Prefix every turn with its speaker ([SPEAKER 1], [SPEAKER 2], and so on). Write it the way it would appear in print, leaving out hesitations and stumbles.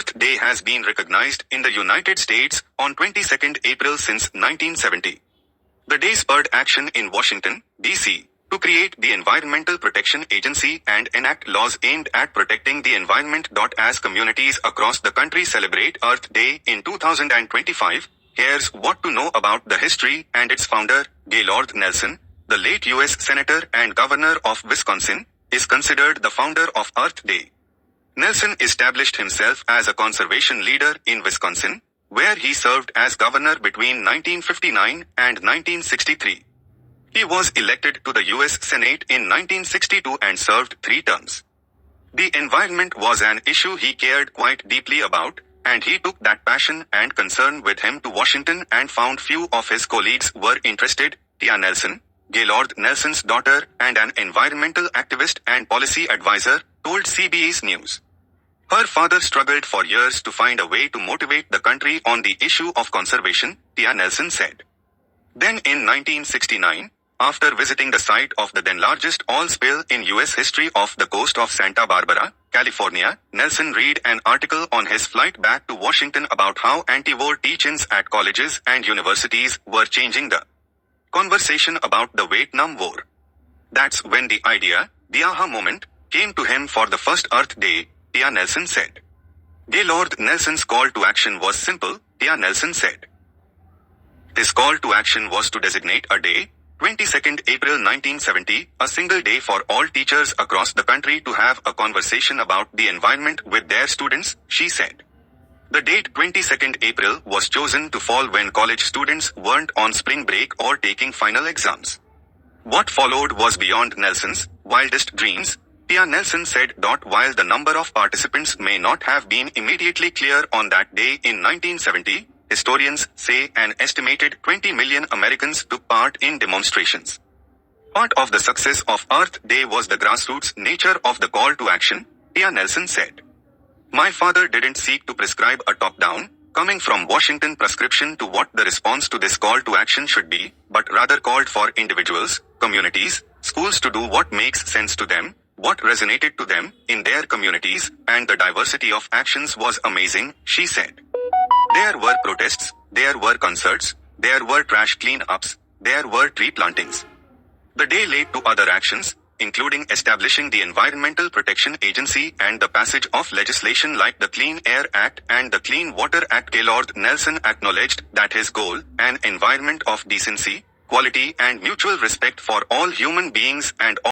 [SPEAKER 1] Earth Day has been recognized in the United States on 22nd April since 1970. The day spurred action in Washington, D.C., to create the Environmental Protection Agency and enact laws aimed at protecting the environment. As communities across the country celebrate Earth Day in 2025, here's what to know about the history and its founder. Gaylord Nelson, the late U.S. Senator and Governor of Wisconsin, is considered the founder of Earth Day. Nelson established himself as a conservation leader in Wisconsin, where he served as governor between 1959 and 1963. He was elected to the U.S. Senate in 1962 and served 3 terms. The environment was an issue he cared quite deeply about, and he took that passion and concern with him to Washington and found few of his colleagues were interested. Tia Nelson, Gaylord Nelson's daughter and an environmental activist and policy advisor, told CBS News. Her father struggled for years to find a way to motivate the country on the issue of conservation, Tia Nelson said. Then in 1969, after visiting the site of the then largest oil spill in U.S. history off the coast of Santa Barbara, California, Nelson read an article on his flight back to Washington about how anti-war teach-ins at colleges and universities were changing the conversation about the Vietnam War. That's when the idea, the aha moment, came to him for the first Earth Day, Tia Nelson said. Gaylord Nelson's call to action was simple, Tia Nelson said. His call to action was to designate a day, 22nd April 1970, a single day for all teachers across the country to have a conversation about the environment with their students, she said. The date 22nd April was chosen to fall when college students weren't on spring break or taking final exams. What followed was beyond Nelson's wildest dreams, Tia Nelson said. While the number of participants may not have been immediately clear on that day in 1970, historians say an estimated 20 million Americans took part in demonstrations. Part of the success of Earth Day was the grassroots nature of the call to action, Tia Nelson said. My father didn't seek to prescribe a top-down, coming from Washington prescription to what the response to this call to action should be, but rather called for individuals, communities, schools to do what makes sense to them, what resonated to them in their communities, and the diversity of actions was amazing, she said. There were protests, there were concerts, there were trash clean-ups, there were tree plantings. The day led to other actions, including establishing the Environmental Protection Agency and the passage of legislation like the Clean Air Act and the Clean Water Act. Gaylord Nelson acknowledged that his goal, an environment of decency, quality and mutual respect for all human beings and all